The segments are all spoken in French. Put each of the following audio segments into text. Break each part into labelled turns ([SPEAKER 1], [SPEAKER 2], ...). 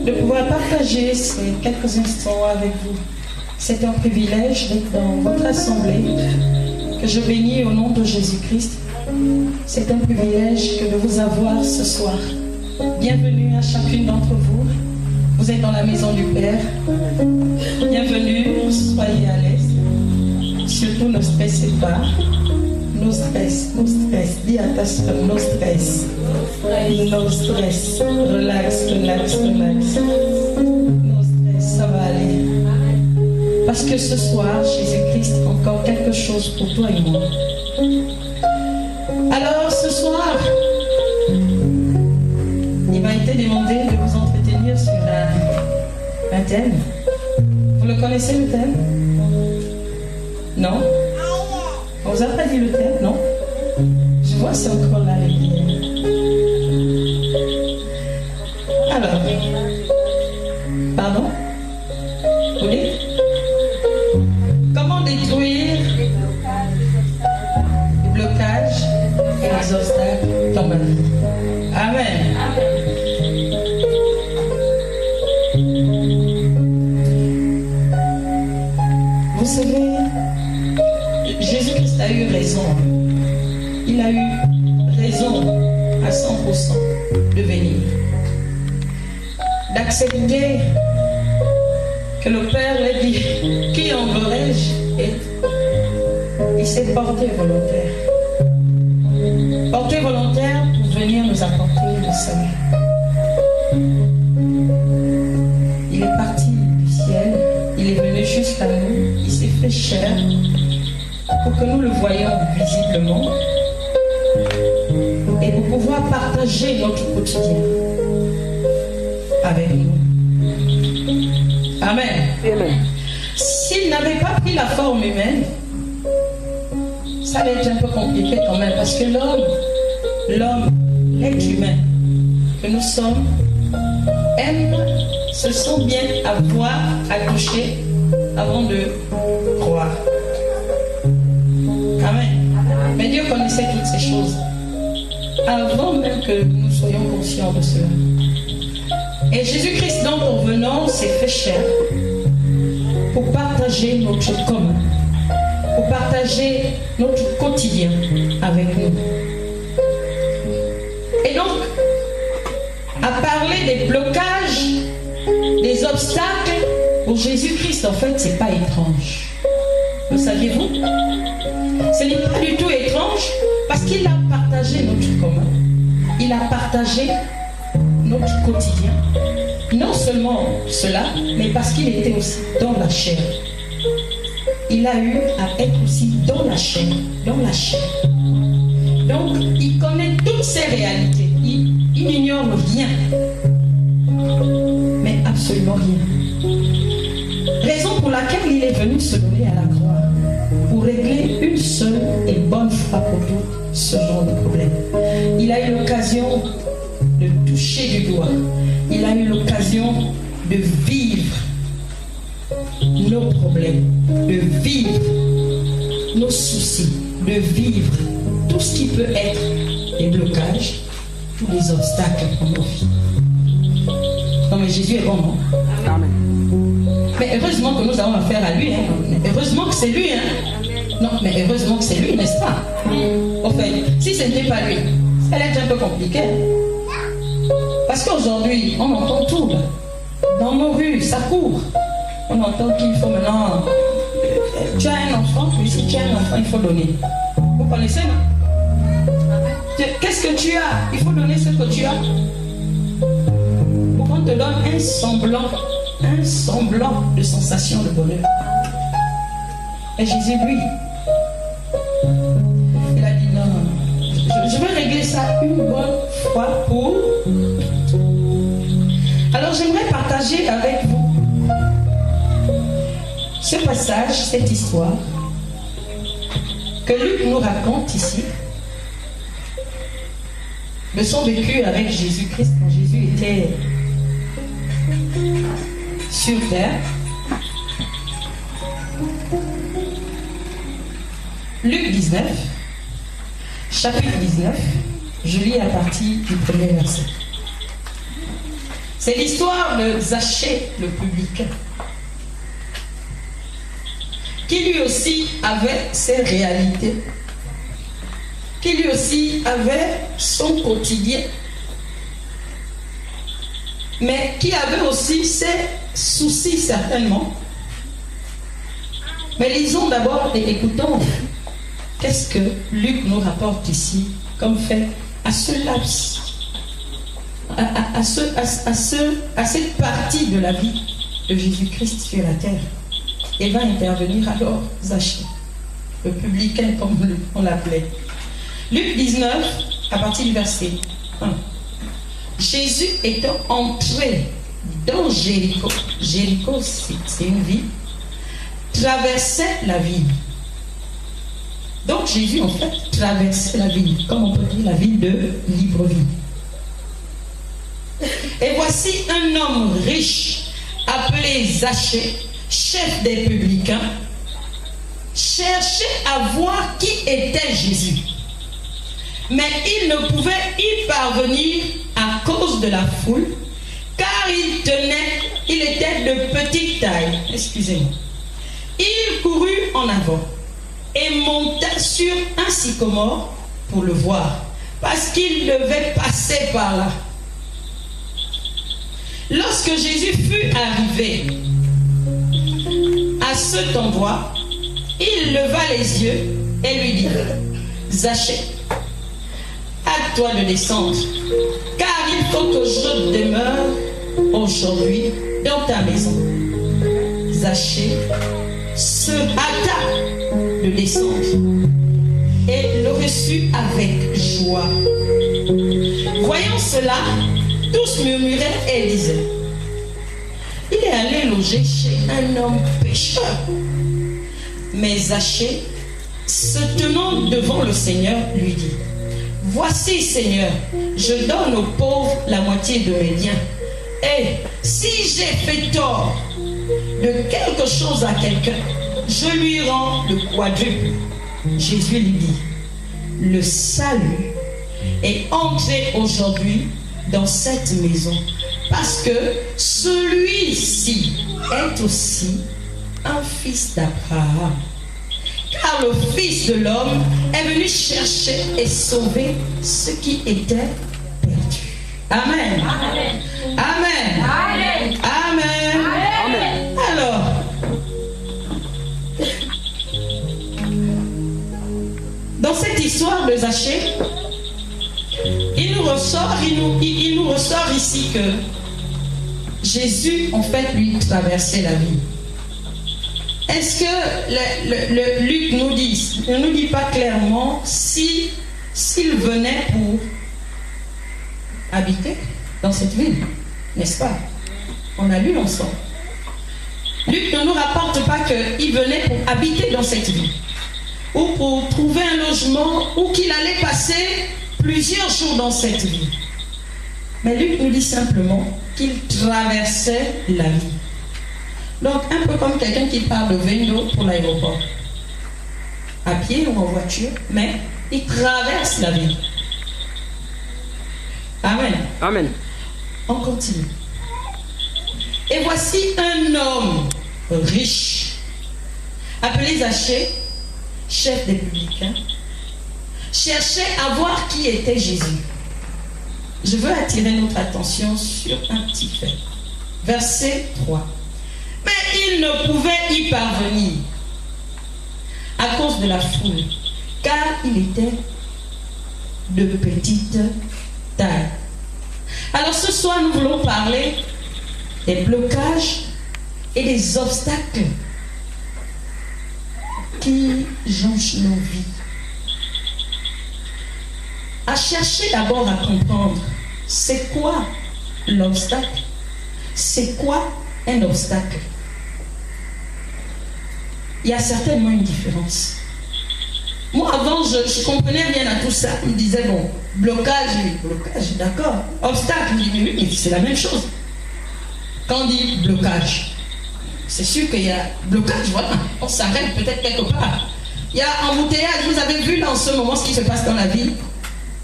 [SPEAKER 1] de pouvoir partager ces quelques instants avec vous. C'est un privilège d'être dans votre assemblée, que je bénis au nom de Jésus-Christ. C'est un privilège que de vous avoir ce soir. Bienvenue à chacune d'entre vous. Vous êtes dans la maison du Père. Bienvenue, soyez à l'aise. Surtout ne stressez pas. No stress. Dis à ta soeur, no stress. No stress. Relax. No stress, ça va aller. Parce que ce soir, Jésus-Christ a encore quelque chose pour toi et moi. Alors ce soir, il m'a été demandé de vous entretenir sur un thème. Vous le connaissez le thème? Non? On vous a pas dit le thème, non? Je vois c'est encore là les liens. Alors, pardon? Oui? Comment détruire les blocages et les obstacles dans ma vie? Amen. Vous savez, Jésus-Christ a eu raison. Il a eu raison à 100% de venir. D'accepter que le Père lui dit, qui enverrai-je? Et il s'est porté volontaire. Porté volontaire pour venir nous apporter le salut. Il est parti du ciel, il est venu jusqu'à nous, il s'est fait chair pour que nous le voyions visiblement et pour pouvoir partager notre quotidien avec nous. Amen. Amen. S'il n'avait pas pris la forme humaine, ça allait être un peu compliqué quand même, parce que l'homme, l'être humain que nous sommes, se sent bien à voir, à toucher avant de croire. Amen. Mais Dieu connaissait toutes ces choses avant même que nous soyons conscients de cela. Et Jésus-Christ, donc, en venant, s'est fait chair pour partager notre commun, pour partager notre quotidien avec nous. Et donc, à parler des blocages, des obstacles, pour Jésus-Christ, en fait, c'est pas étrange. Le saviez-vous? Ce n'est pas du tout étrange parce qu'il a partagé notre commun. Il a partagé notre quotidien. Non seulement cela, mais parce qu'il était aussi dans la chair. Il a eu à être aussi dans la chair. Donc, il connaît toutes ces réalités. Il n'ignore rien. Mais absolument rien. Raison pour laquelle il est venu se donner à la croix. Pour régler une seule et bonne fois pour toutes ce genre de problème. Il a eu l'occasion de toucher du doigt. Il a eu l'occasion de vivre nos problèmes, de vivre nos soucis, de vivre tout ce qui peut être des blocages, tous les obstacles dans nos vies. Non mais Jésus est bon, non? Amen. Mais heureusement que nous avons affaire à lui, hein? Heureusement que c'est lui, hein? Non, mais heureusement que c'est lui, n'est-ce pas? Au fait, si ce n'était pas lui, ça allait être un peu compliqué. Parce qu'aujourd'hui, on entend tout. Dans nos rues, ça court. On entend qu'il faut maintenant... Tu as un enfant, puis si tu as un enfant, il faut donner. Vous connaissez, non? Qu'est-ce que tu as? Il faut donner ce que tu as. Pour qu'on te donne un semblant de sensation de bonheur. Et Jésus, lui, il a dit non, je vais régler ça une bonne fois pour... Alors j'aimerais partager avec vous ce passage, cette histoire que Luc nous raconte ici de son vécu avec Jésus-Christ quand Jésus était sur terre. Luc 19, chapitre 19, je lis à partir du premier verset. C'est l'histoire de Zachée, le publicain, qui lui aussi avait ses réalités, qui lui aussi avait son quotidien, mais qui avait aussi ses soucis certainement. Mais lisons d'abord et écoutons qu'est-ce que Luc nous rapporte ici comme fait à ce laps, à cette partie de la vie de Jésus-Christ sur la terre. Et va intervenir alors Zachée, le publicain comme on l'appelait. Luc 19, à partir du verset 1. Jésus étant entré dans Jéricho, Jéricho c'est une ville, traversait la ville. Donc Jésus en fait traversait la ville, comme on peut dire la ville de Libreville. Et voici un homme riche appelé Zachée, chef des publicains, cherchait à voir qui était Jésus. Mais il ne pouvait y parvenir à cause de la foule, car il était de petite taille. Excusez-moi. Il courut en avant et monta sur un sycomore pour le voir, parce qu'il devait passer par là. Lorsque Jésus fut arrivé à cet endroit, il leva les yeux et lui dit: Zachée, hâte-toi de descendre, car il faut que je demeure aujourd'hui dans ta maison. Zachée se hâta de descendre et le reçut avec joie. Voyant cela, tous murmuraient et disaient: il est allé loger chez un homme pécheur. Mais Zachée, se tenant devant le Seigneur, lui dit: voici, Seigneur, je donne aux pauvres la moitié de mes biens. Et si j'ai fait tort de quelque chose à quelqu'un, je lui rends le quadruple. Jésus lui dit: le salut est entré aujourd'hui dans cette maison, parce que celui-ci est aussi un fils d'Abraham. Car le Fils de l'homme est venu chercher et sauver ce qui était perdu. Amen. Amen. Amen. Amen. Amen. Amen. Alors, dans cette histoire de Zachée, il nous ressort ici que Jésus, en fait, lui traversait la vie. Est-ce que le Luc ne nous dit pas clairement s'il venait pour habiter dans cette ville, n'est-ce pas? On a lu ensemble. Luc ne nous rapporte pas qu'il venait pour habiter dans cette ville, ou pour trouver un logement, ou qu'il allait passer plusieurs jours dans cette ville. Mais Luc nous dit simplement qu'il traversait la vie. Donc, un peu comme quelqu'un qui part de Vendo pour l'aéroport, à pied ou en voiture, mais il traverse la ville. Amen.
[SPEAKER 2] Amen.
[SPEAKER 1] On continue. Et voici un homme riche, appelé Zachée, chef des publicains, cherchait à voir qui était Jésus. Je veux attirer notre attention sur un petit fait. Verset 3. Mais il ne pouvait y parvenir à cause de la foule, car il était de petite taille. Alors ce soir, nous voulons parler des blocages et des obstacles qui jonchent nos vies. À chercher d'abord à comprendre, c'est quoi l'obstacle? C'est quoi un obstacle? Il y a certainement une différence. Moi, avant, je comprenais rien à tout ça. Il me disait, bon, blocage, d'accord. Obstacle, je dis, oui, c'est la même chose. Quand on dit blocage, c'est sûr qu'il y a blocage, voilà, on s'arrête peut-être quelque part. Il y a embouteillage, vous avez vu là en ce moment ce qui se passe dans la ville.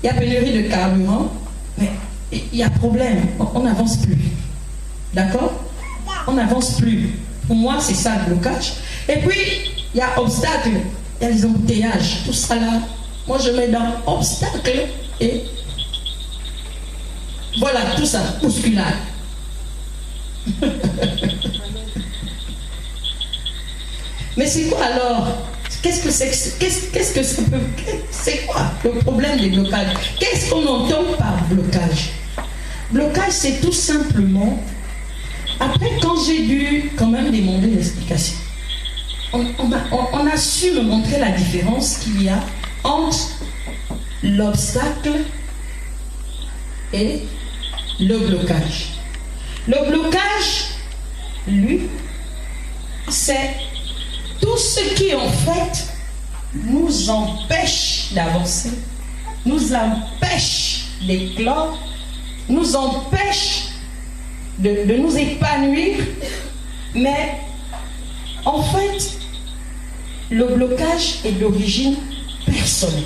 [SPEAKER 1] Il y a pénurie de carburant, mais il y a problème, on n'avance plus. D'accord? On n'avance plus. Pour moi, c'est ça le blocage. Et puis, il y a obstacle, il y a les embouteillages, tout ça là. Moi, je mets dans obstacle et voilà, tout ça, bousculade. Mais c'est quoi alors? Qu'est-ce que c'est? C'est quoi le problème des blocages? Qu'est-ce qu'on entend par blocage? Blocage, c'est tout simplement, après quand j'ai dû quand même demander l'explication, on a su me montrer la différence qu'il y a entre l'obstacle et le blocage. Le blocage, lui, c'est tout ce qui en fait nous empêche d'avancer, nous empêche d'éclore, nous empêche de nous épanouir, mais en fait, le blocage est d'origine personnelle.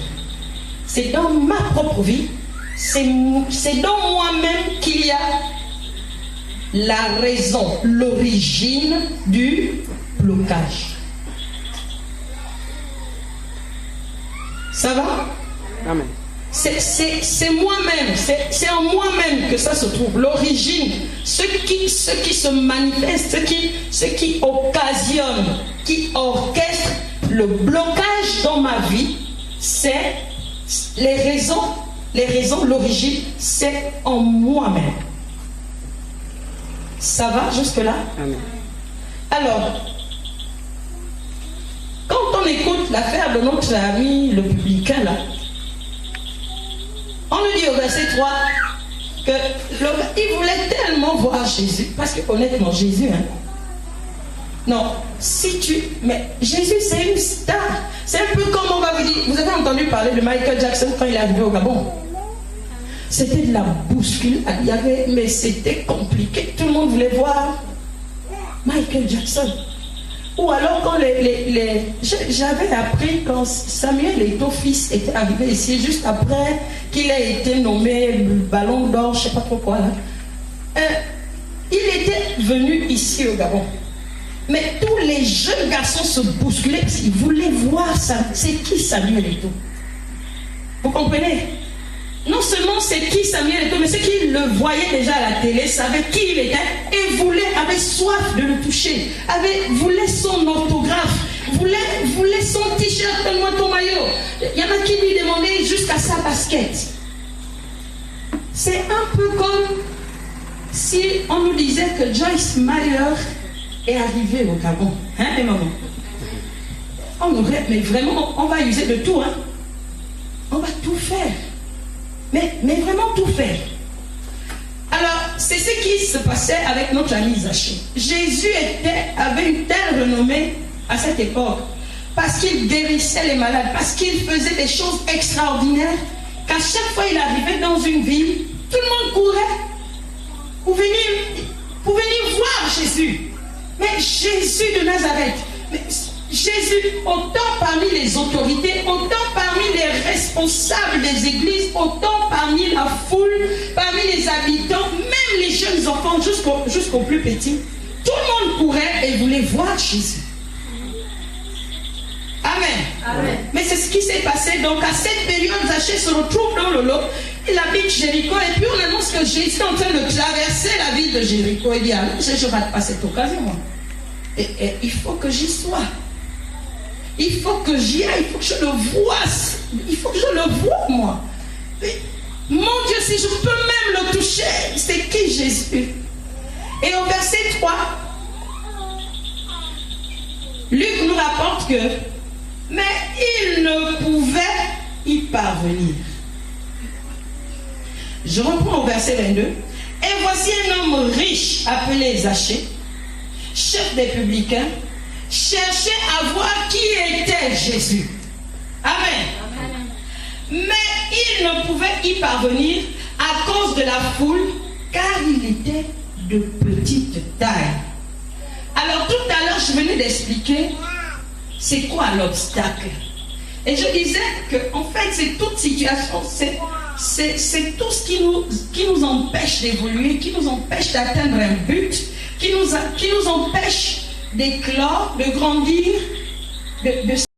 [SPEAKER 1] C'est dans ma propre vie, c'est dans moi-même qu'il y a la raison, l'origine du blocage. Ça va?
[SPEAKER 2] Amen.
[SPEAKER 1] C'est moi-même, c'est en moi-même que ça se trouve. L'origine, ce qui se manifeste, ce qui occasionne, qui orchestre le blocage dans ma vie, c'est les raisons, l'origine, c'est en moi-même. Ça va jusque-là?
[SPEAKER 2] Amen.
[SPEAKER 1] Alors, quand on écoute l'affaire de notre ami le publicain là, on nous dit au verset 3 qu'il voulait tellement voir Jésus, parce que honnêtement Jésus, hein, non, mais Jésus c'est une star, c'est un peu comme on va vous dire, vous avez entendu parler de Michael Jackson quand il est arrivé au Gabon? C'était de la bousculade, mais c'était compliqué, tout le monde voulait voir Michael Jackson. Ou alors quand j'avais appris quand Samuel Eto'o fils était arrivé ici, juste après qu'il ait été nommé Ballon d'Or, je ne sais pas trop quoi là. Il était venu ici au Gabon. Mais tous les jeunes garçons se bousculaient parce qu'ils voulaient voir ça. C'est qui Samuel Eto'o? Vous comprenez? Non seulement c'est qui Samuel Eto'o, mais c'est qui le voyait déjà à la télé, savait qui il était et avait soif de le toucher, voulait son autographe, voulait son t-shirt, donne-moi ton maillot. Il y en a qui lui demandaient jusqu'à sa basket. C'est un peu comme si on nous disait que Joyce Meyer est arrivée au Gabon. Hein, les mamans? Mais vraiment, on va user de tout, hein? On va tout faire. Mais vraiment tout faire. Alors, c'est ce qui se passait avec notre ami Zachée. Jésus avait une telle renommée à cette époque, parce qu'il guérissait les malades, parce qu'il faisait des choses extraordinaires, qu'à chaque fois il arrivait dans une ville, tout le monde courait pour venir voir Jésus. Mais Jésus de Nazareth, Jésus, autant parmi les autorités, autant parmi les responsables des églises, autant parmi la foule, parmi les habitants, même les jeunes enfants jusqu'aux plus petits, tout le monde courait et voulait voir Jésus. Amen. Amen. Mais c'est ce qui s'est passé. Donc à cette période, Zachée se retrouve dans le lot. Il habite Jéricho et puis on annonce que Jésus est en train de traverser la ville de Jéricho. Il dit, alors, je ne rate pas cette occasion. Et il faut que j'y sois. Il faut que j'y aille, il faut que je le voie. Il faut que je le voie, moi. Mais, mon Dieu, si je peux même le toucher, c'est qui Jésus? Et au verset 3, Luc nous rapporte que, mais il ne pouvait y parvenir. Je reprends au verset 22. Et voici un homme riche appelé Zachée, chef des publicains, cherchait à voir qui était Jésus. Amen. Amen. Mais il ne pouvait y parvenir à cause de la foule, car il était de petite taille. Alors tout à l'heure, je venais d'expliquer c'est quoi l'obstacle. Et je disais que en fait, c'est toute situation, c'est tout ce qui nous empêche d'évoluer, qui nous empêche d'atteindre un but, qui nous empêche d'éclore, de grandir, de